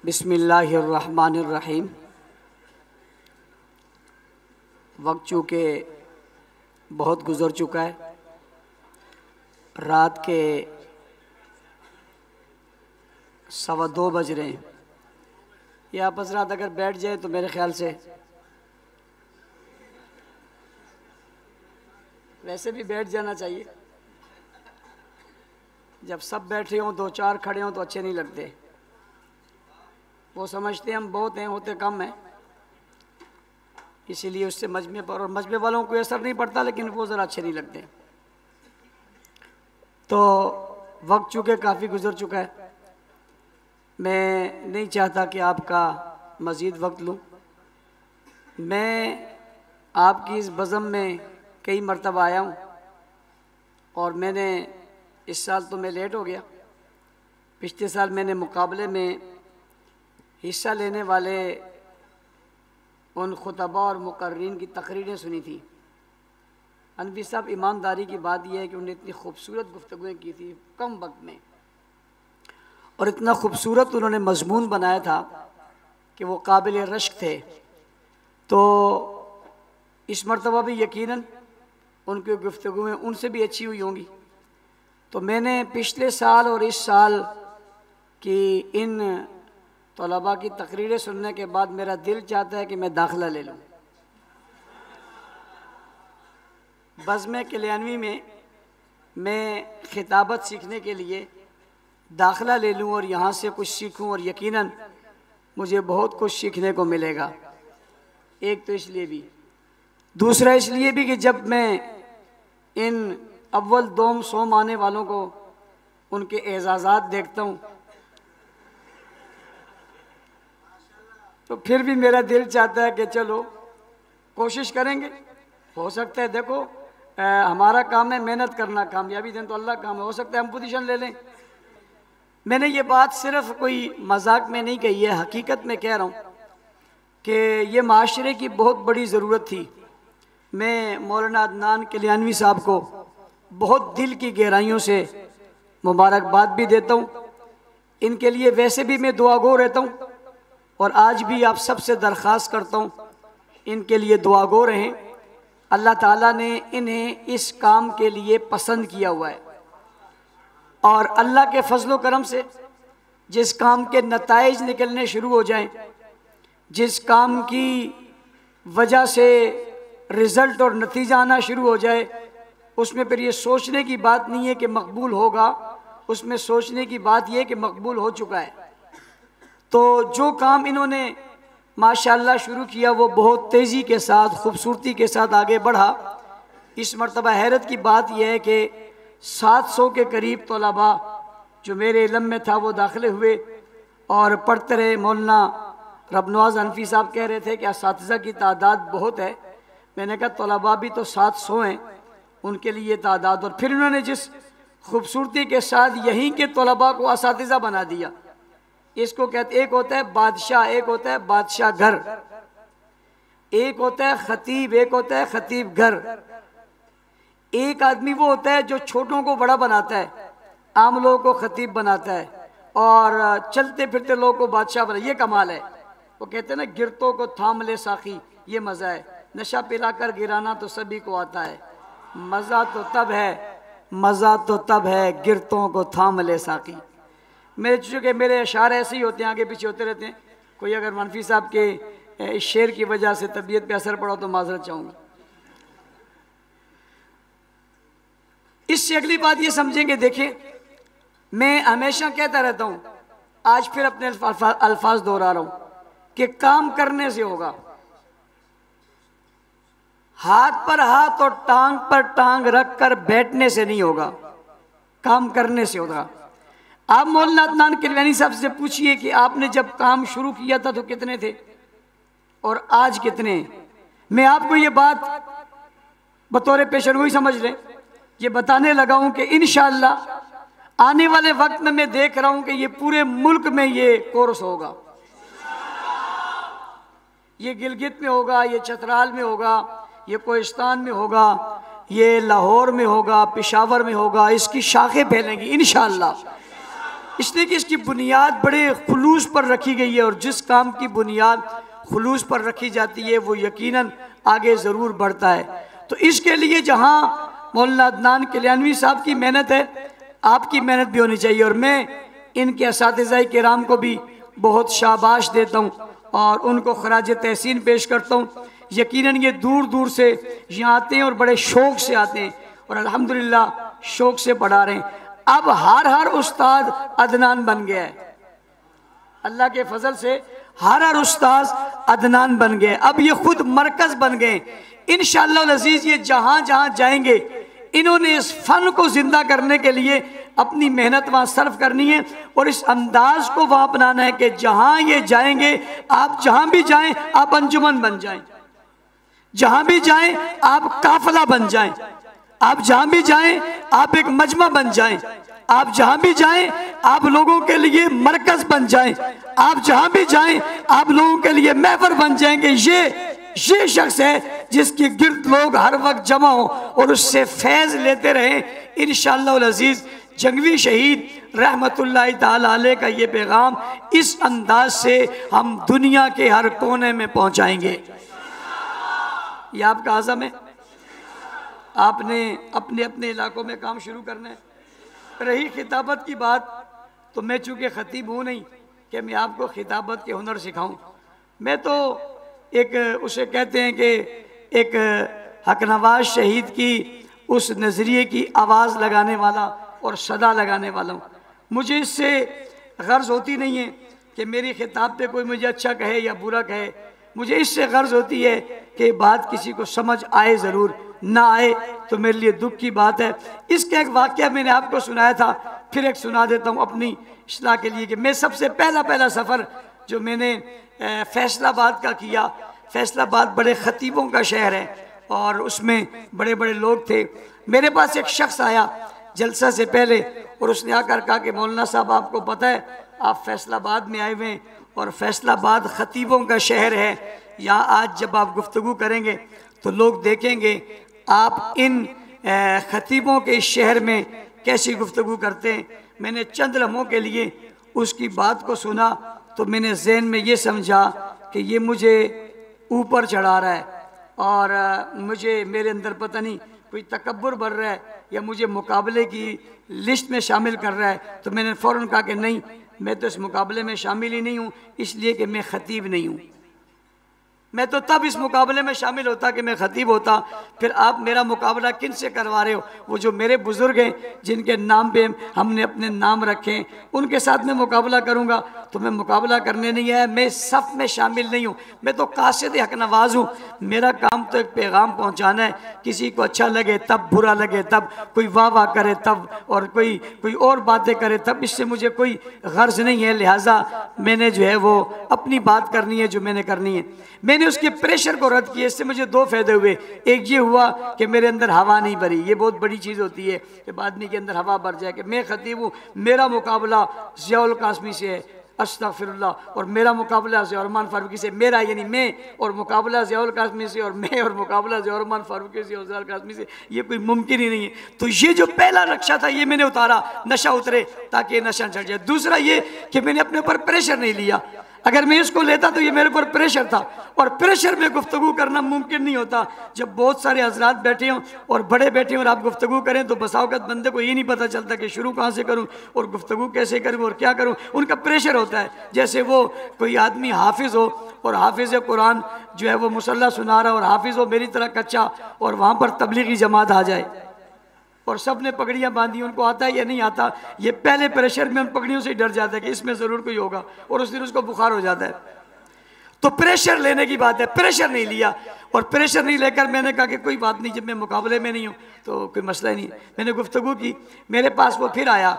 बिस्मिल्लाहिर्रहमानिर्रहीम। वक्त चूँकि बहुत गुज़र चुका है, रात के 2:15 बज रहे हैं। ये आप हज़रात अगर बैठ जाए तो मेरे ख्याल से वैसे भी बैठ जाना चाहिए। जब सब बैठे हों, 2-4 खड़े हों तो अच्छे नहीं लगते। वो समझते हैं हम बहुत हैं, होते कम हैं, इसीलिए उससे मजमे पर और मजमे वालों को असर नहीं पड़ता, लेकिन वो ज़रा अच्छे नहीं लगते। तो वक्त चूँकि काफ़ी गुज़र चुका है, मैं नहीं चाहता कि आपका मज़ीद वक्त लूँ। मैं आपकी इस बज़म में कई मरतबा आया हूँ और मैंने इस साल तो मैं लेट हो गया। पिछले साल मैंने मुकाबले में हिस्सा लेने वाले उन खुतबा और मुकर्रीन की तकरीरें सुनी थी। अनवी साहब, ईमानदारी की बात यह है कि उन्होंने इतनी खूबसूरत गुफ्तगुएँ की थी कम वक्त में, और इतना खूबसूरत उन्होंने मजमून बनाया था कि वो काबिल रश्क थे। तो इस मरतबा भी यकीनन उनकी गुफ्तगुएँ उनसे भी अच्छी हुई होंगी। तो मैंने पिछले साल और इस साल की इन तलबा की तकरीरें सुनने के बाद मेरा दिल चाहता है कि मैं दाखिला ले लूँ। बज़्म कल्याणवी में मैं खिताबत सीखने के लिए दाखिला ले लूँ और यहाँ से कुछ सीखूँ, और यकीनन मुझे बहुत कुछ सीखने को मिलेगा। एक तो इसलिए भी, दूसरा इसलिए भी कि जब मैं इन अव्वल दोम सोम आने वालों को उनके एजाज़ात देखता हूँ तो फिर भी मेरा दिल चाहता है कि चलो कोशिश करेंगे। हो सकता है, देखो हमारा काम है मेहनत करना, कामयाबी दें तो अल्लाह काम है, हो सकता है हम पोजीशन ले लें। मैंने ये बात सिर्फ कोई मजाक में नहीं कही है, हकीकत में कह रहा हूँ कि ये माशरे की बहुत बड़ी ज़रूरत थी। मैं मौलाना अदनान कल्याणवी साहब को बहुत दिल की गहराइयों से मुबारकबाद भी देता हूँ। इनके लिए वैसे भी मैं दुआगो रहता हूँ और आज भी आप सबसे दरख्वास्त करता हूँ इनके लिए दुआगो रहें। अल्लाह ताला ने इन्हें इस काम के लिए पसंद किया हुआ है, और अल्लाह के फजलो करम से जिस काम के नताइज निकलने शुरू हो जाएं, जिस काम की वजह से रिज़ल्ट और नतीजा आना शुरू हो जाए, उसमें फिर ये सोचने की बात नहीं है कि मकबूल होगा, उसमें सोचने की बात यह है कि मकबूल हो चुका है। तो जो काम इन्होंने माशाअल्लाह शुरू किया वो बहुत तेज़ी के साथ, खूबसूरती के साथ आगे बढ़ा। इस मरतबा हैरत की बात यह है कि 700 के करीब तलबा जो मेरे इल्म में था वो दाखिले हुए और पढ़ते रहे। मौलाना रबनवाज हनफी साहब कह रहे थे कि असातिज़ा की तादाद बहुत है। मैंने कहा तलबा भी तो 700 हैं, उनके लिए तादाद। और फिर उन्होंने जिस खूबसूरती के साथ यहीं के तलबा को असातिज़ा बना दिया, इसको कहते, एक होता है बादशाह, एक होता है बादशाह घर, एक होता है खतीब, एक होता है खतीब घर। एक आदमी वो होता है जो छोटों को बड़ा बनाता है, आम लोगों को खतीब बनाता है और चलते फिरते लोगों को बादशाह बना। ये कमाल है। वो कहते हैं ना, गिरतों को थाम ले साखी, ये मज़ा है। नशा पिलाकर गिराना तो सभी को आता है, मज़ा तो तब है, मज़ा तो तब है गिरतों को थाम ले साखी। मेरे चूँकि मेरे अशार ऐसे ही होते हैं, आगे पीछे होते रहते हैं। कोई अगर मनफी साहब के इस शेर की वजह से तबीयत पे असर पड़ा तो माजरत चाहूँगा। इससे अगली बात ये समझेंगे, देखें मैं हमेशा कहता रहता हूँ, आज फिर अपने अल्फाज दोहरा रहा हूँ कि काम करने से होगा। हाथ पर हाथ और टांग पर टांग रख कर बैठने से नहीं होगा, काम करने से होगा। आप मौलाना अदनान कल्याणी साहब से पूछिए कि आपने जब काम शुरू किया था तो कितने थे और आज कितने। मैं आपको ये बात बतौर पेशेनगोई समझ लें, ये बताने लगा हूं कि इंशाअल्लाह आने वाले वक्त में मैं देख रहा हूं कि ये पूरे मुल्क में ये कोर्स होगा। ये गिलगित में होगा, ये चतराल में होगा, ये कोहिस्तान में होगा, ये लाहौर में होगा, पेशावर में होगा। इसकी शाखें फैलेंगी इंशाअल्लाह। इसलिए कि इसकी बुनियाद बड़े खुलूस पर रखी गई है, और जिस काम की बुनियाद खुलूस पर रखी जाती है वो यकीनन आगे ज़रूर बढ़ता है। तो इसके लिए जहाँ मौलाना अदनान किलियानवी साहब की मेहनत है, आपकी मेहनत भी होनी चाहिए। और मैं इनके असातिज़ा किराम को भी बहुत शाबाश देता हूँ और उनको खराज तहसीन पेश करता हूँ। यकीनन ये दूर दूर से यहाँ आते हैं और बड़े शौक़ से आते हैं और अल्हम्दुलिल्लाह शौक़ से पढ़ा रहे हैं। अब हर उस्ताद अदनान बन गया है, अल्लाह के फजल से हर उस्ताद अदनान बन गए। अब ये खुद मरकज बन गए। इंशाअल्लाह अज़ीज़ ये जहाँ जहाँ जाएंगे इन्होंने इस फन को जिंदा करने के लिए अपनी मेहनत वहाँ सर्फ करनी है और इस अंदाज को वहाँ अपनाना है कि जहाँ ये जाएंगे, आप जहाँ भी जाएं आप अंजुमन बन जाएं, जहाँ भी जाएं आप काफिला बन जाएं, आप जहाँ भी जाएं आप एक मजमा बन जाएं, आप जहाँ भी जाएं आप लोगों के लिए मरकज बन जाएं, आप जहाँ भी जाएं आप लोगों के लिए महवर बन जाएंगे। ये शख्स है जिसके गिर्द लोग हर वक्त जमा हो और उससे फैज़ लेते रहें। इंशाअल्लाह अज़ीज़ जंगवी शहीद रहमतुल्लाह ताला अलैह का ये पैगाम इस अंदाज से हम दुनिया के हर कोने में पहुँचाएंगे। ये आपका आज़म है, आपने अपने अपने इलाकों में काम शुरू करना है। रही खिताबत की बात, तो मैं चूँकि ख़तीब हूँ नहीं कि मैं आपको खिताबत के हुनर सिखाऊं। मैं तो एक उसे कहते हैं कि एक हक नवाज शहीद की उस नज़रिए की आवाज़ लगाने वाला और सदा लगाने वाला हूँ। मुझे इससे गर्ज होती नहीं है कि मेरी खिताब पे कोई मुझे अच्छा कहे या बुरा कहे। मुझे इससे गर्ज होती है कि बात किसी को समझ आए ज़रूर, ना आए तो मेरे लिए दुख की बात है। इसका एक वाक़या मैंने आपको सुनाया था, फिर एक सुना देता हूँ अपनी इस्लाह के लिए कि मैं सबसे पहला सफ़र जो मैंने फैसलाबाद का किया। फैसलाबाद बड़े ख़तीबों का शहर है और उसमें बड़े बड़े लोग थे। मेरे पास एक शख्स आया जलसा से पहले और उसने आकर कहा कि मौलाना साहब आपको पता है आप फैसलाबाद में आए हुए हैं और फैसलाबाद ख़तीबों का शहर है। यहाँ आज जब आप गुफ्तगू करेंगे तो लोग देखेंगे आप इन ख़तीबों के शहर में कैसी गुफ्तगू करते हैं। मैंने चंद लम्हों के लिए उसकी बात को सुना तो मैंने ज़हन में ये समझा कि ये मुझे ऊपर चढ़ा रहा है और मुझे मेरे अंदर पता नहीं कोई तकब्बुर बढ़ रहा है या मुझे मुकाबले की लिस्ट में शामिल कर रहा है। तो मैंने फ़ौरन कहा कि नहीं, मैं तो इस मुकाबले में शामिल ही नहीं हूँ, इसलिए कि मैं ख़तीब नहीं हूँ। मैं तो तब इस मुकाबले में शामिल होता कि मैं ख़तीब होता। फिर आप मेरा मुकाबला किन से करवा रहे हो? वो जो मेरे बुज़ुर्ग हैं जिनके नाम पे हमने अपने नाम रखे हैं उनके साथ मैं मुकाबला करूंगा। तो मैं मुकाबला करने नहीं आया, मैं सफ़ में शामिल नहीं हूँ। मैं तो कासिद हक नवाज़ हूँ। मेरा काम तो एक पैगाम पहुँचाना है। किसी को अच्छा लगे तब, बुरा लगे तब, कोई वाह वाह करे तब और कोई और बातें करे तब, इससे मुझे कोई गर्ज नहीं है। लिहाजा मैंने जो है वो अपनी बात करनी है जो मैंने करनी है। मैंने उसके प्रेशर को रद्द किया। इससे मुझे दो फायदे हुए। एक ये हुआ कि मेरे अंदर हवा नहीं भरी। ये बहुत बड़ी चीज़ होती है कि आदमी के अंदर हवा भर जाए कि मैं ख़तीब हूँ, मेरा मुकाबला ज़ियाउल कासमी से है, अस्तग़फिरुल्लाह, और मेरा मुकाबला ज़ियाउर्रहमान फ़ारूकी से। मेरा यानी मैं, और मुकाबला ज़ियाउल कासमी से, और मैं और मुकाबला ज़ियाउर्रहमान फ़ारूकी से और ज़ियाउल कासमी से, ये कोई मुमकिन ही नहीं है। तो ये जो पहला नक्शा था ये मैंने उतारा, नशा उतरे ताकि ये नशा चढ़ जाए। दूसरा ये कि मैंने अपने ऊपर प्रेशर नहीं लिया। अगर मैं इसको लेता तो ये मेरे ऊपर प्रेशर था, और प्रेशर में गुफ्तगू करना मुमकिन नहीं होता। जब बहुत सारे हजरात बैठे हों और बड़े बैठे हों और आप गुफ्तगू करें तो बसाओकत बंदे को ये नहीं पता चलता कि शुरू कहाँ से करूं और गुफ्तगू कैसे करूं और क्या करूं। उनका प्रेशर होता है। जैसे वो कोई आदमी हाफिज़ हो और हाफिज़ कुरान जो है वो मुसल्ला सुना रहा है और हाफिज़ हो मेरी तरह कच्चा, और वहाँ पर तबलीगी जमात आ जाए और सब ने पगड़ियाँ बांधी, उनको आता है या नहीं आता, ये पहले प्रेशर में उन पगड़ियों से डर जाता है कि इसमें ज़रूर कोई होगा, और उस दिन उसको बुखार हो जाता है। तो प्रेशर लेने की बात है, प्रेशर नहीं लिया। और प्रेशर नहीं लेकर मैंने कहा कि कोई बात नहीं, जब मैं मुकाबले में नहीं हूँ तो कोई मसला ही नहीं। मैंने गुफ्तगू की, मेरे पास वो फिर आया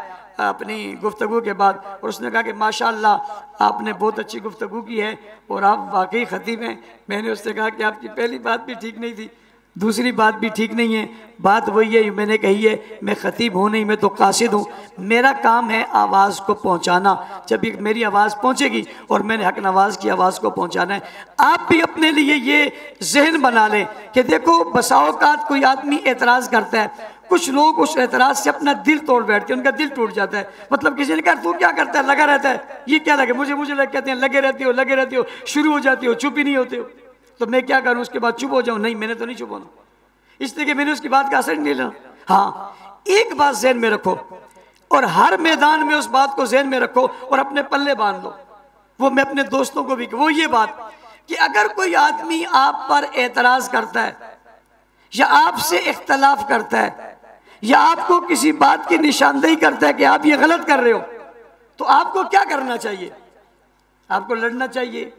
अपनी गुफ्तगू के बाद और उसने कहा कि माशाअल्लाह आपने बहुत अच्छी गुफ्तगू की है और आप वाकई ख़तीब हैं। मैंने उससे कहा कि आपकी पहली बात भी ठीक नहीं थी, दूसरी बात भी ठीक नहीं है। बात वही है मैंने कही है, मैं ख़तीब हूँ नहीं, मैं तो कासिद हूँ। मेरा काम है आवाज़ को पहुँचाना। जब एक मेरी आवाज़ पहुँचेगी और मैंने हक नवाज़ की आवाज़ को पहुँचाना है। आप भी अपने लिए ये जहन बना लें कि देखो बसाओकात कोई आदमी एतराज़ करता है, कुछ लोग उस एतराज से अपना दिल तोड़ बैठते हैं, उनका दिल टूट जाता है। मतलब किसी ने कहा तू क्या करता है, लगा रहता है, ये क्या लगे, मुझे लग कहते हैं लगे रहती हो, शुरू हो जाती हो, चुप ही नहीं होते हो, तो मैं क्या करूं, उसके बाद चुप हो जाऊं? नहीं, मैंने तो नहीं चुप होना, इसलिए कि मैंने उसकी बात का असर नहीं लेना। हाँ, एक बात ज़हन में रखो और हर मैदान में उस बात को ज़हन में रखो और अपने पल्ले बांध लो। वो मैं अपने दोस्तों को भी, वो ये बात कि अगर कोई आदमी आप पर एतराज करता है या आपसे इख्तलाफ करता है या आपको किसी बात की निशानदेही करता है कि आप ये गलत कर रहे हो, तो आपको क्या करना चाहिए? आपको लड़ना चाहिए,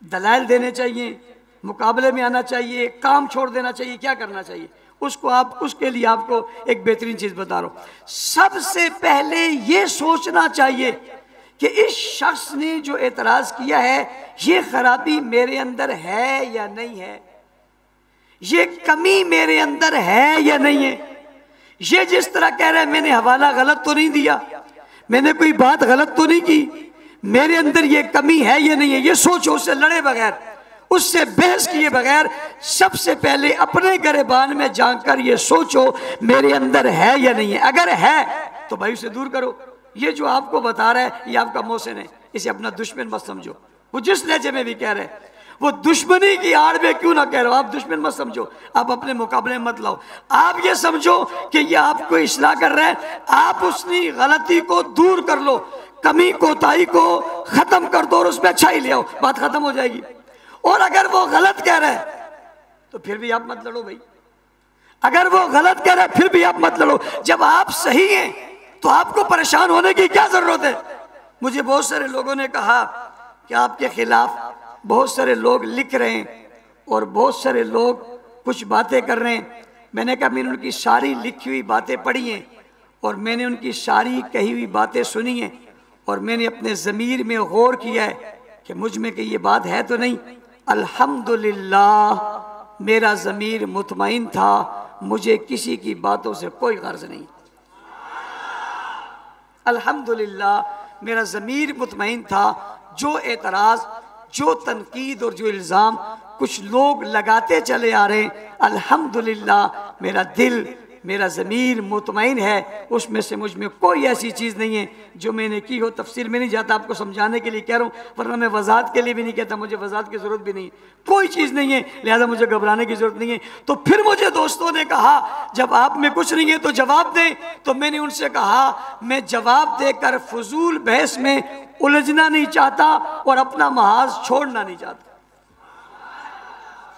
दलाइल देने चाहिए, मुकाबले में आना चाहिए, काम छोड़ देना चाहिए, क्या करना चाहिए? उसके लिए आपको एक बेहतरीन चीज बता रहा हूं। सबसे पहले ये सोचना चाहिए कि इस शख्स ने जो एतराज किया है ये खराबी मेरे अंदर है या नहीं है, ये कमी मेरे अंदर है या नहीं है। ये जिस तरह कह रहा है मैंने हवाला गलत तो नहीं दिया, मैंने कोई बात गलत तो नहीं की, मेरे अंदर ये कमी है या नहीं है, ये सोचो। उससे लड़े बगैर, उससे बहस किए बगैर सबसे पहले अपने गिरबान में जानकर ये सोचो मेरे अंदर है या नहीं है। अगर है तो भाई उसे दूर करो। ये जो आपको बता रहा है ये आपका मोहसिन है, इसे अपना दुश्मन मत समझो। वो जिस लहजे में भी कह रहे हैं, वो दुश्मनी की आड़ में क्यों ना कह रहे हो, आप दुश्मन मत समझो, आप अपने मुकाबले मत लाओ। आप ये समझो कि ये आपको इस्लाह कर रहा है, आप उसकी गलती को दूर कर लो, कमी कोताही को खत्म कर दो और उसमें अच्छाई ले आओ, बात खत्म हो जाएगी। और अगर वो गलत कह रहा है तो फिर भी आप मत लड़ो भाई। अगर वो गलत कह रहा है फिर भी आप मत लड़ो। जब आप सही हैं तो आपको परेशान होने की क्या जरूरत है? मुझे बहुत सारे लोगों ने कहा कि आपके खिलाफ बहुत सारे लोग लिख रहे हैं और बहुत सारे लोग कुछ बातें कर रहे हैं। मैंने कहा मैंने उनकी सारी लिखी हुई बातें पढ़ी हैं और मैंने उनकी सारी कही हुई बातें सुनी हैं और मैंने अपने ज़मीर में गौर किया है कि मुझ में कि ये बात है तो नहीं। अल्हम्दुलिल्लाह मेरा ज़मीर मुतमईन था, मुझे किसी की बातों से कोई गर्ज नहीं। अल्हम्दुलिल्लाह मेरा ज़मीर मुतमईन था। जो एतराज़, जो तनकीद और जो इल्ज़ाम कुछ लोग लगाते चले आ रहे हैं, अल्हम्दुलिल्लाह मेरा दिल, मेरा ज़मीर मुतमईन है, उसमें से मुझ में कोई ऐसी चीज़ नहीं है जो मैंने की हो। तफसीर में नहीं जाता, आपको समझाने के लिए कह रहा हूँ, वरना मैं वजाहत के लिए भी नहीं कहता, मुझे वजाहत की ज़रूरत भी नहीं, कोई चीज़ नहीं है, लिहाजा मुझे घबराने की ज़रूरत नहीं है। तो फिर मुझे दोस्तों ने कहा जब आप में कुछ नहीं है तो जवाब दें, तो मैंने उनसे कहा मैं जवाब देकर फजूल बहस में उलझना नहीं चाहता और अपना महाज छोड़ना नहीं चाहता।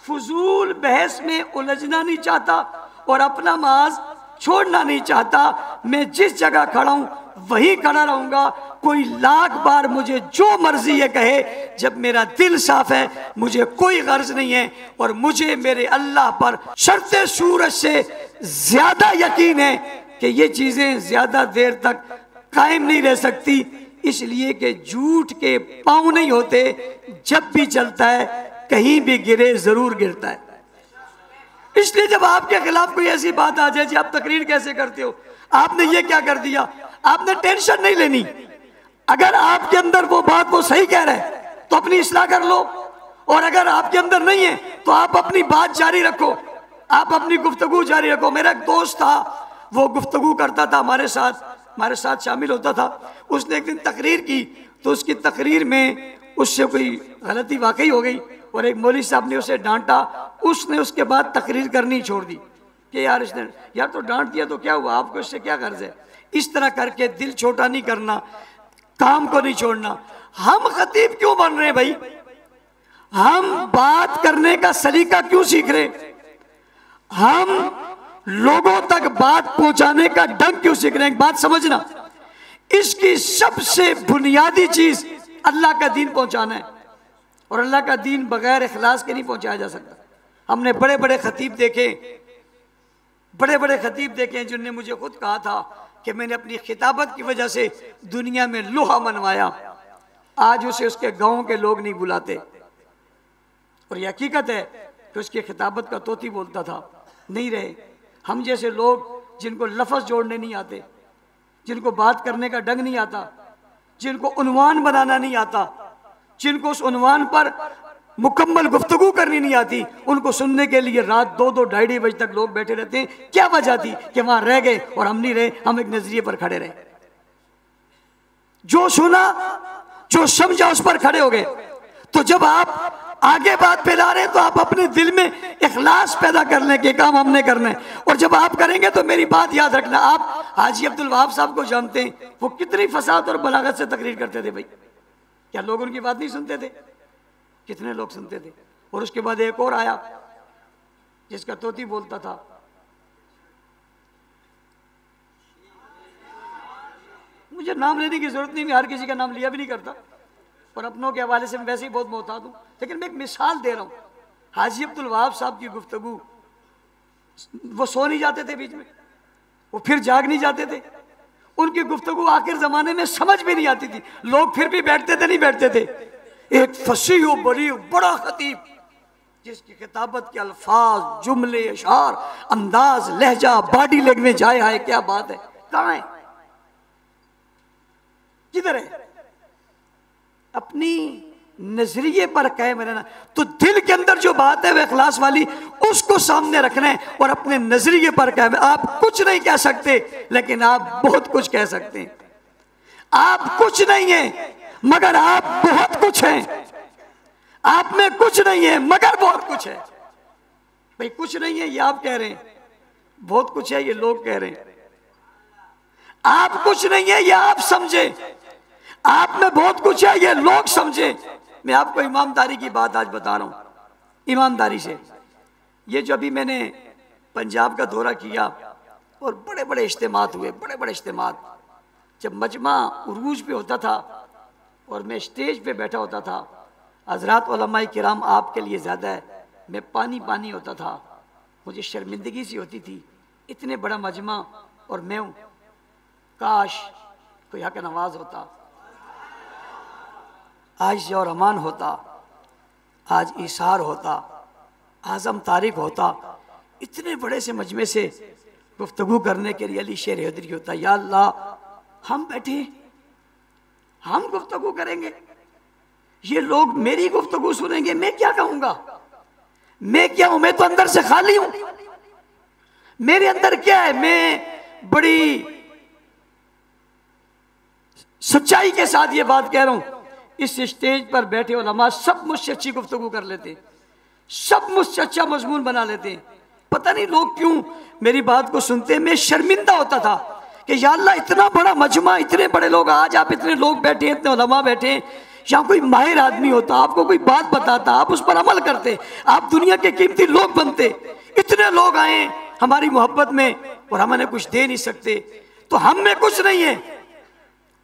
फजूल बहस में उलझना नहीं चाहता और अपना माज छोड़ना नहीं चाहता। मैं जिस जगह खड़ा हूं वहीं खड़ा रहूंगा, कोई लाख बार मुझे जो मर्जी है कहे, जब मेरा दिल साफ है मुझे कोई गर्ज नहीं है और मुझे मेरे अल्लाह पर शर्ते सूरज से ज्यादा यकीन है कि ये चीजें ज्यादा देर तक कायम नहीं रह सकती, इसलिए कि झूठ के पांव नहीं होते, जब भी चलता है कहीं भी गिरे जरूर गिरता है। इसलिए जब आपके खिलाफ कोई ऐसी बात आ जाए जी आप तकरीर कैसे करते हो, आपने ये क्या कर दिया, आपने टेंशन नहीं लेनी। अगर आपके अंदर वो बात वो सही कह रहा है तो अपनी इस्लाह कर लो, और अगर आपके अंदर नहीं है तो आप अपनी बात जारी रखो, आप अपनी गुफ्तगू जारी रखो। मेरा एक दोस्त था, वो गुफ्तगू करता था हमारे साथ शामिल होता था। उसने एक दिन तकरीर की तो उसकी तकरीर में उससे कोई गलती वाकई हो गई और एक मौलवी साहब ने उसे डांटा। उसने उसके बाद तकरीर करनी छोड़ दी कि यार इसने यार तो डांट दिया तो क्या हुआ, आपको इससे क्या गर्ज है। इस तरह करके दिल छोटा नहीं करना, काम को नहीं छोड़ना। हम खतीब क्यों बन रहे हैं भाई, हम बात करने का सलीका क्यों सीख रहे, हम लोगों तक बात पहुंचाने का ढंग क्यों सीख रहे हैं। बात समझना, इसकी सबसे बुनियादी चीज अल्लाह का दीन पहुंचाना है और अल्लाह का दीन बगैर इखलास के नहीं पहुंचाया जा सकता। हमने बड़े बड़े खतीब देखे जिन्होंने मुझे खुद कहा था कि मैंने अपनी खिताबत की वजह से दुनिया में लोहा मनवाया, आज उसे उसके गांव के लोग नहीं बुलाते। और ये हकीकत है कि उसकी खिताबत का तोती बोलता था, नहीं रहे। हम जैसे लोग जिनको लफ्ज़ जोड़ने नहीं आते, जिनको बात करने का ढंग नहीं आता, जिनको उन्वान बनाना नहीं आता, जिनको उस उन्वान पर मुकम्मल गुफ्तगू करनी नहीं आती, उनको सुनने के लिए रात 2-2 ढाई बजे तक लोग बैठे रहते हैं। क्या वजह थी कि वहां रह गए और हम नहीं रहे, हम एक नजरिए पर खड़े रहे। जो सुना, जो समझा, उस पर खड़े हो गए। तो जब आप आगे बात फैला रहे हैं तो आप अपने दिल में इखलास पैदा करने के काम हमने करना है। और जब आप करेंगे तो मेरी बात याद रखना, आप हाजी अब्दुल वहाब साहब को जानते हैं, वो कितनी फसाद और बलागत से तकरीर करते थे भाई। क्या लोग उनकी बात नहीं सुनते थे? कितने लोग सुनते थे। और उसके बाद एक और आया जिसका तोती बोलता था, मुझे नाम लेने की जरूरत नहीं, मैं हर किसी का नाम लिया भी नहीं करता और अपनों के हवाले से मैं वैसे ही बहुत मोहतात हूं, लेकिन मैं एक मिसाल दे रहा हूं। हाजी अब्दुल वहाब साहब की गुफ्तगू, वो सो नहीं जाते थे बीच में, वो फिर जाग नहीं जाते थे। उनकी गुफ्तगू आखिर जमाने में समझ भी नहीं आती थी, लोग फिर भी बैठते थे नहीं बैठते थे। एक फसीह बड़ी बड़ा खतीब जिसकी खिताबत के अल्फाज, जुमले, अशार, अंदाज, लहजा, बॉडी लैंग्वेज, आए हाय क्या बात है, कहां है, किधर है? अपनी नजरिए पर कायम रहना। तो दिल के अंदर जो बात है वह इखलास वाली, उसको सामने रखना है और अपने नजरिए पर कायम। आप कुछ नहीं कह सकते लेकिन आप बहुत कुछ कह सकते हैं। आप कुछ नहीं है मगर आप बहुत कुछ हैं। आप में कुछ नहीं है मगर बहुत कुछ है। भाई कुछ नहीं है ये आप कह रहे हैं, बहुत कुछ है ये लोग कह रहे हैं। आप कुछ नहीं है ये आप समझे, आप में बहुत कुछ है ये लोग समझे। मैं आपको ईमानदारी की बात आज बता रहा हूं, ईमानदारी से। ये जो अभी मैंने पंजाब का दौरा किया और बड़े बड़े इज्तिमात हुए, बड़े बड़े इज्तिमात, जब मजमा उरूज पे होता था और मैं स्टेज पे बैठा होता था, हजरात उलमाए किराम आपके लिए ज़्यादा है, मैं पानी पानी होता था, मुझे शर्मिंदगी सी होती थी। इतने बड़ा मजमा और मैं हूँ, काश कोई हक नवाज होता, आज और अमान होता, आज इशार होता, आज़म तारिक होता, इतने बड़े से मजमे से गुफ्तगू करने के लिए अली शेर हैदरी होता। या अल्लाह, हम बैठे, हम गुफ्तगू करेंगे, ये लोग मेरी गुफ्तगू सुनेंगे, मैं क्या कहूंगा? मैं क्या हूं? मैं तो अंदर से खाली हूं। मेरे अंदर क्या है? मैं बड़ी सच्चाई के साथ ये बात कह रहा हूं। इस स्टेज पर बैठे उलमा सब मुझसे अच्छी गुफ्तगू कर लेते हैं, सब मुझसे अच्छा मजमून बना लेते हैं। पता नहीं लोग क्यों मेरी बात को सुनते हैं। मैं शर्मिंदा होता था कि या अल्लाह, इतना बड़ा मजमा, इतने बड़े लोग, आज आप इतने लोग बैठे हैं, इतने उलमा बैठे हैं, यहाँ कोई माहिर आदमी होता, आपको कोई बात बताता, आप उस पर अमल करते, आप दुनिया के कीमती लोग बनते। इतने लोग आए हमारी मोहब्बत में और हम उन्हें कुछ दे नहीं सकते, तो हम में कुछ नहीं है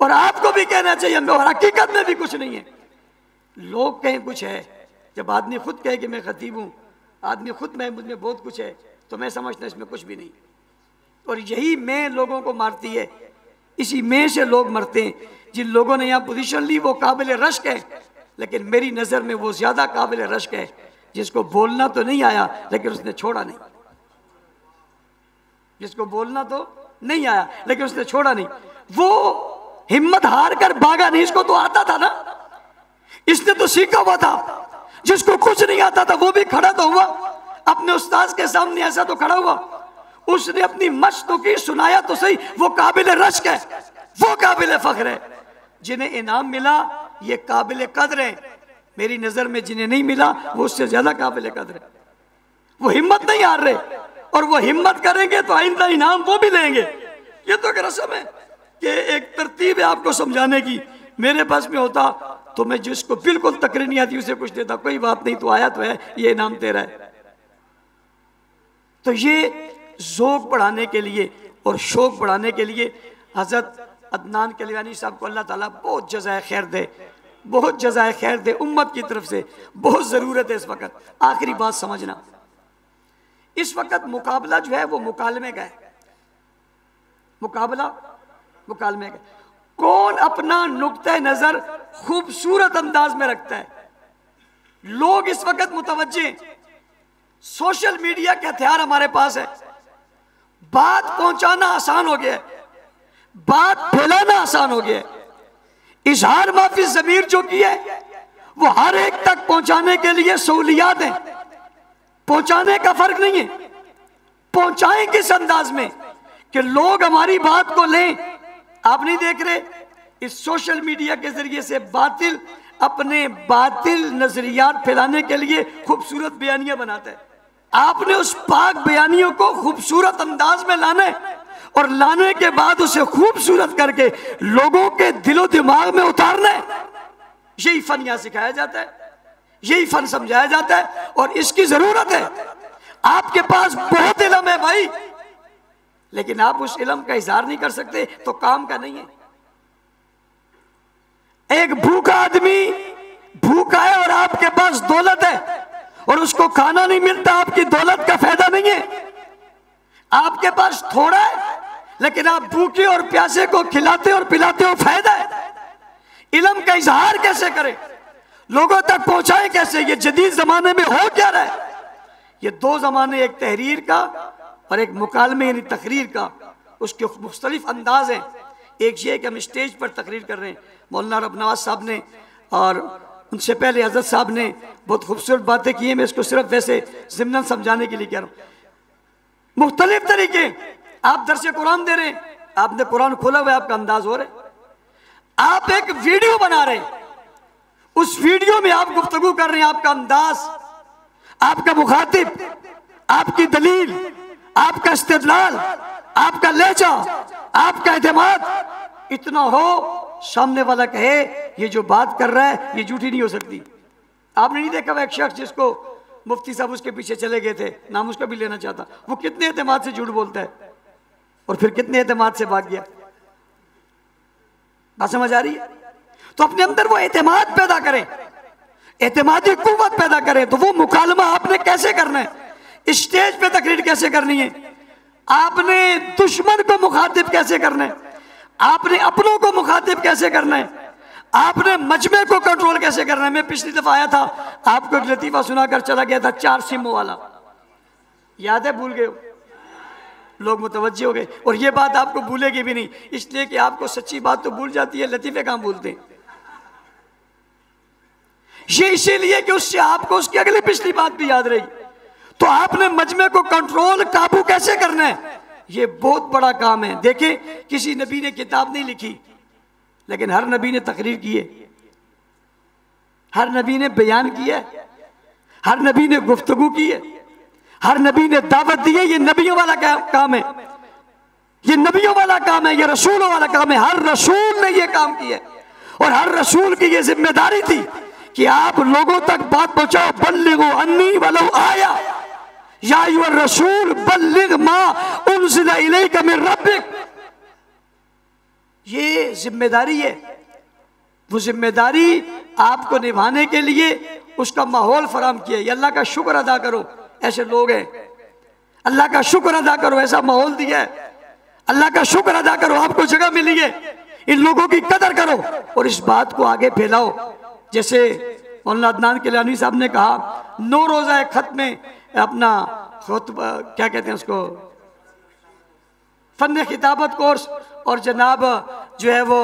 और आपको भी कहना चाहिए और हकीकत में भी कुछ नहीं है। लोग कहें कुछ है, जब आदमी खुद कहे कि मैं खतीब हूँ, आदमी खुद में मुझ में बहुत कुछ है, तो मैं समझता इसमें कुछ भी नहीं। और यही मैं लोगों को मारती है, इसी में से लोग मरते हैं। जिन लोगों ने यहाँ पोजीशन ली वो काबिल रश्क है, लेकिन मेरी नज़र में वो ज़्यादा काबिल रश्क है जिसको बोलना तो नहीं आया लेकिन उसने छोड़ा नहीं, जिसको बोलना तो नहीं आया लेकिन उसने छोड़ा नहीं। वो हिम्मत हार कर भागा नहीं, इसको तो आता था ना, इसने तो सीखा हुआ था। जिसको कुछ नहीं आता था वो भी खड़ा तो हुआ, अपने उस्ताद के सामने ऐसा तो खड़ा हुआ, उसने अपनी मश्क तो की, सुनाया तो सही। वो काबिल रश्क है, वो काबिल फख्र है। जिन्हें इनाम मिला ये काबिल कद्र है, मेरी नजर में जिन्हें नहीं मिला वो उससे ज्यादा काबिल कद्र है। वो हिम्मत नहीं हार रहे और वो हिम्मत करेंगे तो आइंदा इनाम वो भी लेंगे। ये तो एक रस्म है कि एक तरतीब है आपको समझाने की। मेरे पास में होता तो मैं जिसको बिल्कुल तकरीर नहीं आती उसे कुछ देता, कोई बात नहीं, तो आया तो है, ये इनाम तेरा है। तो ये ज़ौक़ बढ़ाने के लिए और शौक़ बढ़ाने के लिए हज़रत अदनान कलियानी साहब को अल्लाह ताला बहुत जज़ाए खैर दे, बहुत जज़ाए खैर दे। उम्मत की तरफ से बहुत ज़रूरत है इस वक्त। आखिरी बात समझना, इस वक्त मुकाबला जो है वो मुकालमे का है, मुकाबला मुकालमे का। कौन अपना नुक्ता नज़र खूबसूरत अंदाज में रखता है। लोग इस वक्त मुतवज्जे, सोशल मीडिया के हथियार हमारे पास है, बात पहुंचाना आसान हो गया है, बात फैलाना आसान हो गया है। इजहार माफी ज़मीर जो की है वो हर एक तक पहुंच पहुंचाने के लिए सहूलियात हैं, पहुंचाने का फर्क नहीं है, पहुंचाएं किस अंदाज में कि लोग हमारी बात को लें। आप नहीं देख रहे इस सोशल मीडिया के जरिए से बातिल अपने बातिल नजरियात फैलाने के लिए खूबसूरत बयानियां बनाता है। आपने उस पाक बयानियों को खूबसूरत अंदाज में लाना है और लाने के बाद उसे खूबसूरत करके लोगों के दिलो दिमाग में उतारना है। यही फन यहां सिखाया जाता है, यही फन समझाया जाता है और इसकी जरूरत है। आपके पास बहुत इल्म है भाई, लेकिन आप उस इल्म का इजहार नहीं कर सकते तो काम का नहीं है। एक भूखा आदमी भूखा है और आपके पास दौलत है और उसको खाना नहीं मिलता, आपकी दौलत का फायदा नहीं है। आपके पास थोड़ा है लेकिन आप भूखे और प्यासे को खिलाते और पिलाते हो, फायदा है। इल्म का इजहार कैसे करें, लोगों तक पहुंचाए कैसे, ये जदीद जमाने में हो क्या रहा है। ये दो जमाने, एक तहरीर का और एक मुकालमे यानी तकरीर का, उसके मुख्तलिफ अंदाज हैं। एक ये कि हम स्टेज पर तकरीर कर रहे हैं, मौलाना रबनवाज साहब ने और उनसे पहले हजरत साहब ने बहुत खूबसूरत बातें की हैं। मैं इसको सिर्फ वैसे ज़िम्नन समझाने के लिए कह रहा हूँ। मुख्तलिफ तरीके, आप दरसे कुरान दे रहे हैं, आपने कुरान खोला हुआ है, आपका अंदाज हो रहा है। आप एक वीडियो बना रहे हैं, उस वीडियो में आप गुफ्तगू कर रहे हैं, आपका अंदाज, आपका मुखातिब, आपकी दलील, आपका इस्तेदलाल, आपका लहजा, आपका एतमाद इतना हो सामने वाला कहे ये जो बात कर रहा है ये झूठी नहीं हो सकती। आपने नहीं देखा एक शख्स जिसको मुफ्ती साहब उसके पीछे चले गए थे, नाम उसका भी लेना चाहता, वो कितने एतमाद से झूठ बोलता है और फिर कितने एतमाद से भाग गया। बात समझ आ रही है? तो अपने अंदर वो एतमाद पैदा करें, एतमादी कुव्वत पैदा करें। तो वो मुकालमा आपने कैसे करना है, स्टेज पे तकरीर कैसे करनी है, आपने दुश्मन को मुखातिब कैसे करना है, आपने अपनों को मुखातिब कैसे करना है, आपने मजमे को कंट्रोल कैसे करना है। मैं पिछली दफा आया था, आपको एक लतीफा सुनाकर चला गया था, 4 सिमों वाला, याद है? भूल गए हो? लोग मुतवज्जे हो गए और ये बात आपको भूलेगी भी नहीं, इसलिए कि आपको सच्ची बात तो भूल जाती है, लतीफे कहां भूलते हैं। ये इसीलिए कि उससे आपको उसकी अगली पिछली बात भी याद रही। तो आपने मजमे को कंट्रोल काबू कैसे करना है, ये बहुत बड़ा काम है। देखें, किसी नबी ने किताब नहीं लिखी, लेकिन हर नबी ने तकरीर की है, हर नबी ने बयान किया है, हर नबी ने गुफ्तगू की है, हर नबी ने दावत दी है। ये नबियों वाला काम है, ये नबियों वाला काम है, ये रसूलों वाला काम है। हर रसूल ने ये काम किया और हर रसूल की ये जिम्मेदारी थी कि आप लोगों तक बात पहुंचाओ। बल्लिगु अन्नी वलौ आया या अय्युहर रसूल बल्लिग मा उनज़िला इलैका मिन रब्बिक। ये जिम्मेदारी है, वो जिम्मेदारी आपको निभाने के लिए उसका माहौल फराम किया। ये अल्लाह का शुक्र अदा करो, ऐसे लोग हैं, अल्लाह का शुक्र अदा करो, ऐसा माहौल दिया है, अल्लाह का शुक्र अदा करो, आपको जगह मिली है, इन लोगों की कदर करो और इस बात को आगे फैलाओ। जैसे मौलाना अदनान किलानी साहब ने कहा, 9 रोज़ा खत में अपना खुतबा, क्या कहते हैं उसको, फन खिताबत कोर्स और जनाब जो है वो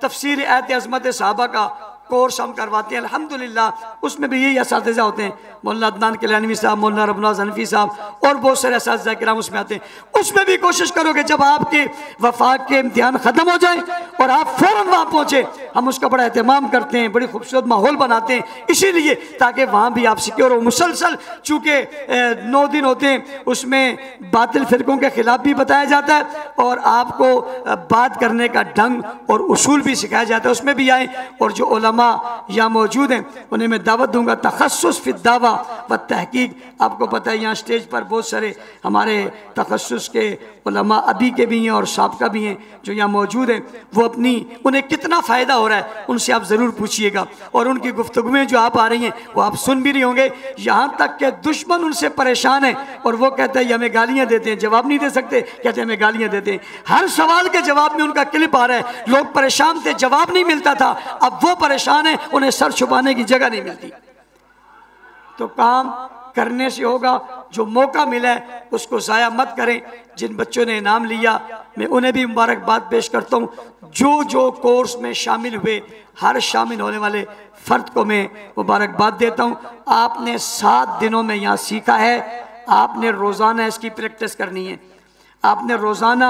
तफसीर आयत अज़मत सहाबा का कोर्स हम करवाते हैं अल्हम्दुलिल्लाह। उसमें भी यही असातिज़ा होते हैं, मौलाना अदनान किलानी साहब, मौलाना रबनवाज हनफी साहब और बहुत सारे असातिज़ा किराम उसमें आते हैं। उसमें भी कोशिश करोगे जब आपके वफाक के इम्तिहान ख़त्म हो जाए और आप फ़ौरन वहाँ पहुँचे, हम उसका बड़ा एहतमाम करते हैं, बड़ी खूबसूरत माहौल बनाते हैं, इसीलिए ताकि वहाँ भी आप सिक्योर हो। मुसलसल चूँकि 9 दिन होते हैं, उसमें बातिल फ़िरकों के ख़िलाफ़ भी बताया जाता है और आपको बात करने का ढंग और उसूल भी सिखाया जाता है, उसमें भी आए। और जो उलमा यहाँ मौजूद हैं उन्हें मैं दावत दूंगा, तखस्सुस फिद दावा व तहकीक। आपको पता है यहाँ स्टेज पर बहुत सारे हमारे तखस्सुस के उलमा अभी के भी हैं और साबका भी हैं जो यहाँ मौजूद हैं। वो अपनी, उन्हें कितना फ़ायदा हो रहा है उनसे आप ज़रूर पूछिएगा और उनकी गुफ्तगुएँ जो आप आ रही हैं वो आप सुन भी रहे होंगे। यहाँ तक के दुश्मन उनसे परेशान है और वो कहते हैं हमें गालियाँ देते हैं, जवाब नहीं दे सकते, कहते हैं हमें गालियाँ देते हैं। हर सवाल के जवाब में उनका क्लिप आ रहा है, लोग परेशान थे, जवाब नहीं मिलता था, अब वो परेशान है, उन्हें सर छुपाने की जगह नहीं मिलती। तो काम करने से होगा। जो मौका मिला है उसको ज़ाया मत करें। जिन बच्चों ने इनाम लिया मैं उन्हें भी मुबारकबाद पेश करता हूँ। जो कोर्स में शामिल हुए हर शामिल होने वाले फ़र्द को मैं मुबारकबाद देता हूँ। आपने 7 दिनों में यहाँ सीखा है। आपने रोज़ाना इसकी प्रैक्टिस करनी है। आपने रोज़ाना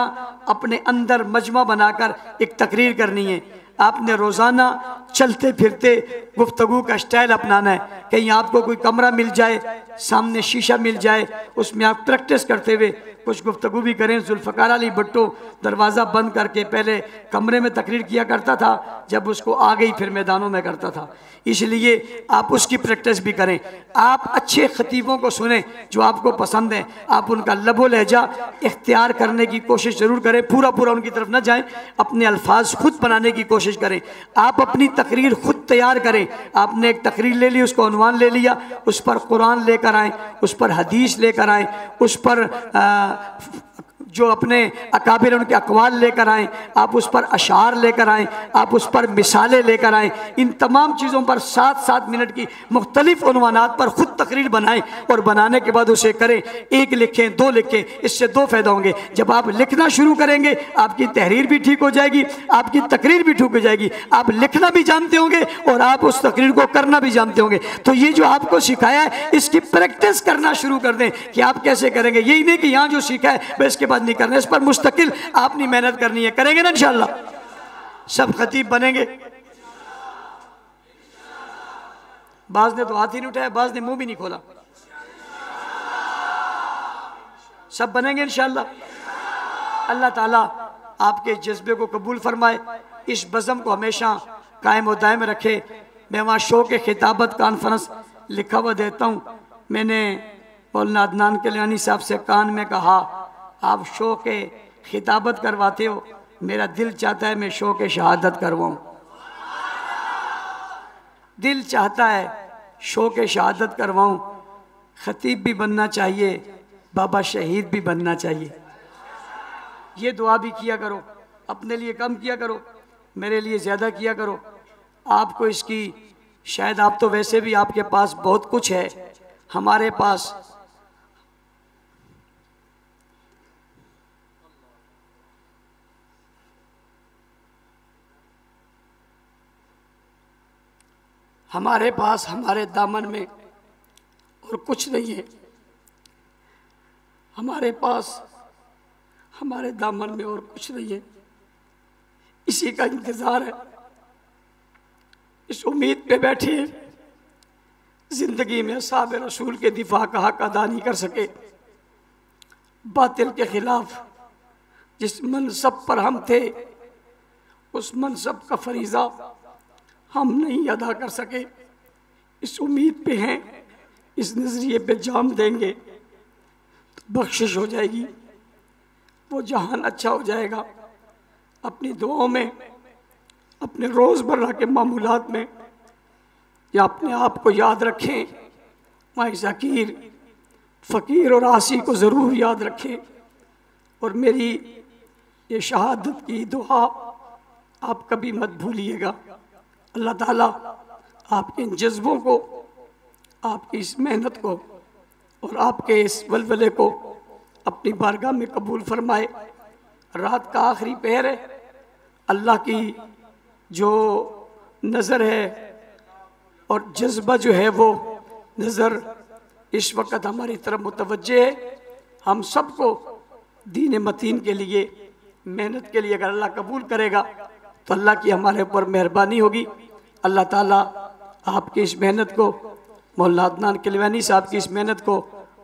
अपने अंदर मजमा बनाकर एक तकरीर करनी है। आपने रोज़ाना चलते फिरते गुफ्तगू का स्टाइल अपनाना है। कहीं आपको कोई कमरा मिल जाए, सामने शीशा मिल जाए, उसमें आप प्रैक्टिस करते हुए कुछ गुफ्तगू भी करें। जुल्फ़कार अली भुट्टो दरवाज़ा बंद करके पहले कमरे में तकरीर किया करता था, जब उसको आ गई फिर मैदानों में करता था। इसलिए आप उसकी प्रैक्टिस भी करें। आप अच्छे खतीबों को सुनें जो आपको पसंद है। आप उनका लबो लहजा इख्तियार करने की कोशिश ज़रूर करें। पूरा उनकी तरफ न जाएं। अपने अल्फाज खुद बनाने की कोशिश करें। आप अपनी तकरीर खुद तैयार करें। आपने एक तकरीर ले ली, उसको उन्वान ले लिया, उस पर कुरान लेकर आएँ, उस पर हदीस लेकर आएँ, उस पर जो अपने अकाबिर उनके अकवाल लेकर आएँ, आप उस पर अशार लेकर आएँ, आप उस पर मिसालें लेकर आएँ। इन तमाम चीज़ों पर 7-7 मिनट की मुख्तलिफ उन्वानात पर ख़ुद तकरीर बनाएँ और बनाने के बाद उसे करें। 1 लिखें, 2 लिखें, इससे 2 फ़ायदा होंगे। जब आप लिखना शुरू करेंगे आपकी तहरीर भी ठीक हो जाएगी, आपकी तकरीर भी ठीक हो जाएगी। आप लिखना भी जानते होंगे और आप उस तकरीर को करना भी जानते होंगे। तो ये जो आपको सिखाया है इसकी प्रैक्टिस करना शुरू कर दें कि आप कैसे करेंगे। यही नहीं कि यहाँ जो सीखा है वह इसके बाद नहीं करना, इस पर मुस्तकिल आपने मेहनत करनी है। करेंगे ना इंशाअल्लाह? सब खतीब बनेंगे। बाज ने तो हाथ ही नहीं उठाया, बाज ने मुंह भी नहीं खोला। सब बनेंगे इंशाअल्लाह। अल्लाह ताला आपके जज्बे को कबूल फरमाए, इस बज़म को हमेशा कायम और दायम रखे। मैं वहाँ शो के खिताबत कॉन्फ्रेंस लिखा हुआ देता हूँ। मैंने मौलाना अदनान कल्याणी साहब से कान में कहा, आप शो के खिताबत करवाते हो, मेरा दिल चाहता है मैं शो के शहादत करवाऊँ। दिल चाहता है शो के शहादत करवाऊँ। खतीब भी बनना चाहिए, बाबा शहीद भी बनना चाहिए। ये दुआ भी किया करो। अपने लिए कम किया करो, मेरे लिए ज़्यादा किया करो। आपको इसकी शायद, आप तो वैसे भी आपके पास बहुत कुछ है, हमारे पास हमारे दामन में और कुछ नहीं है। हमारे पास हमारे दामन में और कुछ नहीं है। इसी का इंतज़ार है, इस उम्मीद पे बैठे हैं ज़िंदगी में साहब रसूल के दिफा का हक अदा नहीं कर सके। बातिल के खिलाफ जिस मनसब पर हम थे उस मनसब का फरीज़ा हम नहीं अदा कर सके। इस उम्मीद पे हैं, इस नज़रिए पे जाम देंगे तो बख्शिश हो जाएगी, वो जहान अच्छा हो जाएगा। अपनी दुआओं में, अपने रोज़मर्रा के मामूलात में या अपने आप को याद रखें। माई ज़कीर, फ़कीर और आसी को ज़रूर याद रखें। और मेरी ये शहादत की दुआ आप कभी मत भूलिएगा। अल्लाह ताला आपके इन जज्बों को, आपकी इस मेहनत को और आपके इस वलवले को अपनी बारगाह में कबूल फरमाए। रात का आखिरी पहर है, अल्लाह की जो नज़र है और जज्बा जो है वो नज़र इस वक्त हमारी तरफ मुतवज्जे है। हम सबको दीन मतीन के लिए, मेहनत के लिए अगर अल्लाह कबूल करेगा तो अल्लाह की हमारे ऊपर मेहरबानी होगी। अल्लाह ताला आपकी इस मेहनत को, मौलाना अदनान कल्याणी साहब की इस मेहनत को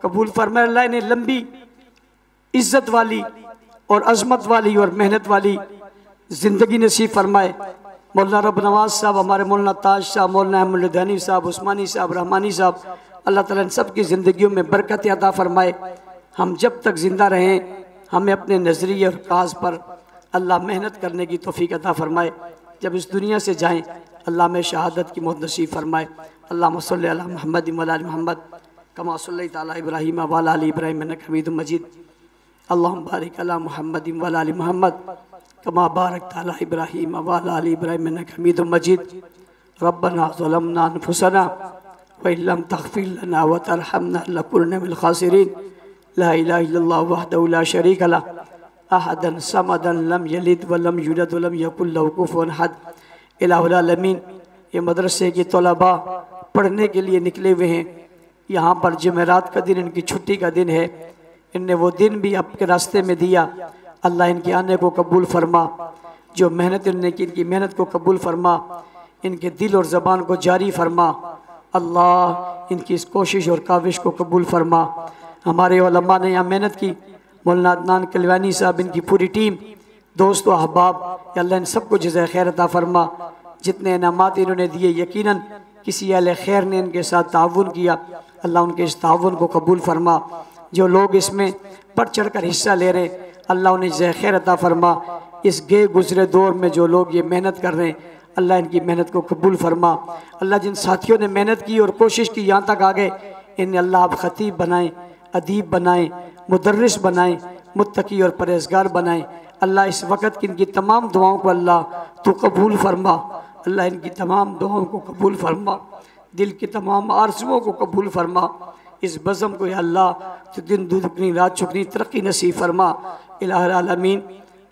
कबूल फरमाए। अल्लाह ने लंबी इज्जत वाली और अजमत वाली और मेहनत वाली ज़िंदगी नसीब फरमाए। मौलाना रब नवाज साहब, हमारे मौलाना ताज साहब, मौलाना अहमद लुधियानी साहब, उस्मानी साहब, रहमानी साहब, अल्लाह ताला इन सब की ज़िंदगियों में बरकत अता फरमाए। हम जब तक ज़िंदा रहें हमें अपने नज़रिए और काज पर अल्लाह मेहनत करने की तौफीक अता फरमाए। जब इस दुनिया से जाएँ अल्लाह में शहादत की मौत नसीब फरमाए। अल्लाहुम्मा सल्लि अला मुहम्मद व अला मुहम्मद कमा सल्लैता अला इब्राहीम व अला आलि इब्राहीम इन्नका हमीदुम मजीद। अल्लाहुम्मा बारिक अला मुहम्मद व अला आलि मुहम्मद कमा बारकता अला इब्राहीम व अला आलि इब्राहीम इन्नका हमीदुम मजीद। रब्बना ज़लमना अनफुसना व इल्लम तग़फ़िर लना व तरहमना लनकुनन्ना मिनल ख़ासिरीन। ला इलाहा इल्लल्लाह वहदहु ला शरीका लह अहदन समदन लम यलिद व लम यूलद व लम यकुल लहु कुफुवन अहद। इलाहुल आलमीन, ये मदरसे के तलबा पढ़ने के लिए निकले हुए हैं। यहाँ पर जुमेरात का दिन इनकी छुट्टी का दिन है। इनने वो दिन भी आपके रास्ते में दिया। अल्लाह इनके आने को कबूल फरमा। जो मेहनत इनने की, इनकी मेहनत को कबूल फरमा। इनके दिल और ज़बान को जारी फरमा। अल्लाह इनकी इस कोशिश और काविश को कबूल फरमा। हमारे उलमा ने यहाँ मेहनत की, मौलाना अदनान कलवानी साहब, इनकी पूरी टीम, दोस्त व अहबाब, अल्लाह इन सबको जज़ाए खैर अता फरमा। जितने इनामात इन्होंने दिए, यकीनन किसी अहले खैर ने इनके साथ ताउन किया। अल्लाह उनके इस ताउन को कबूल फरमा। जो लोग इसमें बढ़ चढ़ कर हिस्सा ले रहे, अल्लाह उन्हें जज़ाए खैर अता फरमा। इस गे गुजरे दौर में जो लोग ये मेहनत कर रहे हैं, अल्लाह इनकी मेहनत को कबूल फरमा। अल्लाह जिन साथियों ने मेहनत की और कोशिश की यहाँ तक आ गए, इन्हें अल्लाह आप ख़तीब बनाएँ, अदीब बनाएँ, मुदर्रिस बनाएँ, मुत्तकी और परहेज़गार बनाएँ। अल्लाह इस वक़्त की इनकी तमाम दुआओं को अल्लाह तो कबूल फरमा। अल्लाह इनकी तमाम दुआओं को कबूल फरमा। दिल की तमाम आरज़ुओं को कबूल फरमा। इस बज़म को या अल्लाह तो दिन दुगनी रात चुगनी तरक्की नसीब फरमा। इलाहुल आलमीन,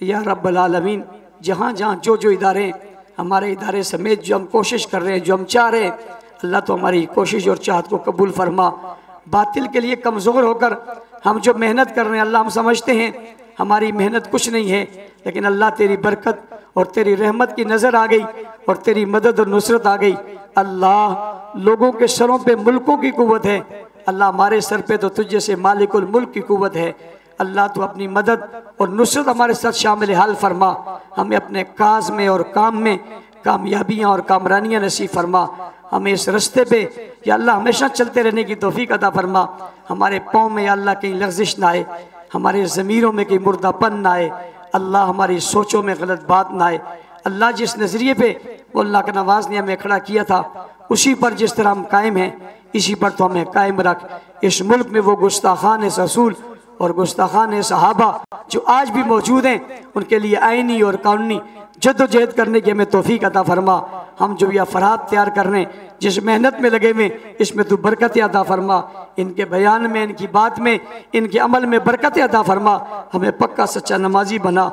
या रब्बल आलमीन, जहाँ जहाँ जो जो इदारे, हमारे इदारे समेत जो हम कोशिश कर रहे हैं, जो हम चाह रहे हैं, अल्लाह तो हमारी कोशिश और चाहत को कबूल फरमा। बातिल के लिए कमज़ोर होकर हम जो मेहनत कर रहे हैं, अल्लाह हम समझते हैं हमारी मेहनत कुछ नहीं है, लेकिन अल्लाह तेरी बरकत और तेरी रहमत की नज़र आ गई और तेरी मदद और नुसरत आ गई। अल्लाह लोगों के सरों पे मुल्कों की कुव्वत है, अल्लाह हमारे सर पे तो तुझे से मालिकुल मुल्क की कुव्वत है। अल्लाह तो अपनी मदद और नुसरत हमारे साथ शामिल हाल फरमा। हमें अपने काज में और काम में कामयाबियाँ और कामरानियाँ नसीब फरमा। हमें इस रास्ते पे या अल्लाह हमेशा चलते रहने की तौफीक अता फरमा। हमारे पाँव में या अल्लाह कहीं लग़ज़िश ना आए, हमारे ज़मीरों में कहीं मुर्दापन ना आए, अल्लाह हमारी सोचों में गलत बात ना आए। अल्लाह जिस नज़रिए पे वो अल्लाह का नवाज ने हमें खड़ा किया था, उसी पर जिस तरह हम कायम हैं, इसी पर तो हमें कायम रख। इस मुल्क में वो गुस्ताखान रसूल और गुस्ताखान सहाबा जो आज भी मौजूद हैं, उनके लिए आईनी और कानूनी जद्दोजहद करने की हमें तौफीक अता फरमा। हम जो ये अफराद तैयार कर रहे हैं, जिस मेहनत में लगे हुए, इसमें तू बरकत अता फरमा। इनके बयान में, इनकी बात में, इनके अमल में बरकत अता फरमा। हमें पक्का सच्चा नमाजी बना,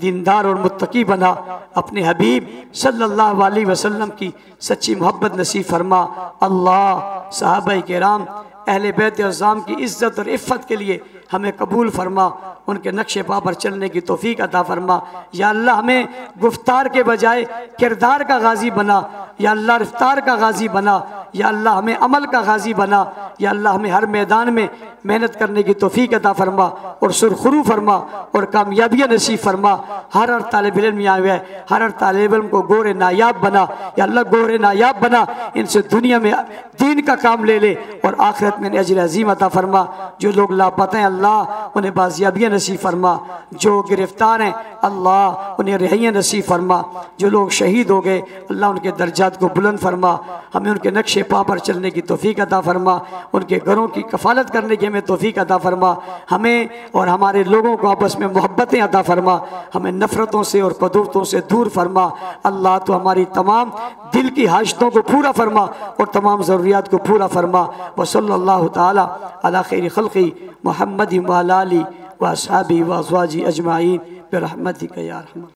दीनदार और मुत्तकी बना। अपने हबीब सल्लल्लाहु अलैहि वसल्लम की सच्ची मोहब्बत नसीब फरमा। अल्लाह सहाबाए किराम अहले बैत अज़्ज़ाम की इज़्ज़त और इफ़्फ़त के लिए हमें कबूल फरमा। उनके नक्शे पा पर चलने की तौफीक अता फरमा। या अल्लाह हमें गुफ्तार के बजाय किरदार का गाजी बना। या अल्लाह रफ्तार का गाजी बना। या अल्लाह हमें अमल का गाजी बना। या अल्लाह हमें हर मैदान में मेहनत करने की तौफीक अता फरमा और सुरखरू फरमा और कामयाबियाँ नसीब फरमा। हर तालिब इल्म यहाँ हुआ है, हर तालिब इल्म को गोरे नायाब बना। या अल्लाह गोरे नायाब बना, इनसे दुनिया में दीन का काम ले ले और आखिरत में अजर अजीम अता फरमा। जो लोग लापता हैं, अल्लाह उन्हें बाजियाबियाँ नसीब फरमा। जो गिरफ्तार हैं, अल्लाह उन्हें रिहाइयाँ नसीब फरमा। जो लोग शहीद हो गए, अल्लाह उनके दर्जात को बुलंद फरमा। हमें उनके नक्शे पा पर चलने की तौफीक अता फरमा। उनके घरों की कफालत करने की हमें तौफीक अता फरमा। हमें और हमारे लोगों को आपस में मोहब्बतें अता फरमा। हमें नफ़रतों से और कदूरतों से दूर फरमा। अल्लाह तो हमारी तमाम दिल की हाजतों को पूरा फरमा और तमाम ज़रूरियात को पूरा फरमा। व सल्लल्लाहु ताला अला खैरि खल्क़ि मुहम्मद व अला आलिहि व अस्हाबिहि व अज़वाजिहि अजमाइन बिरहमतिका या अरहम।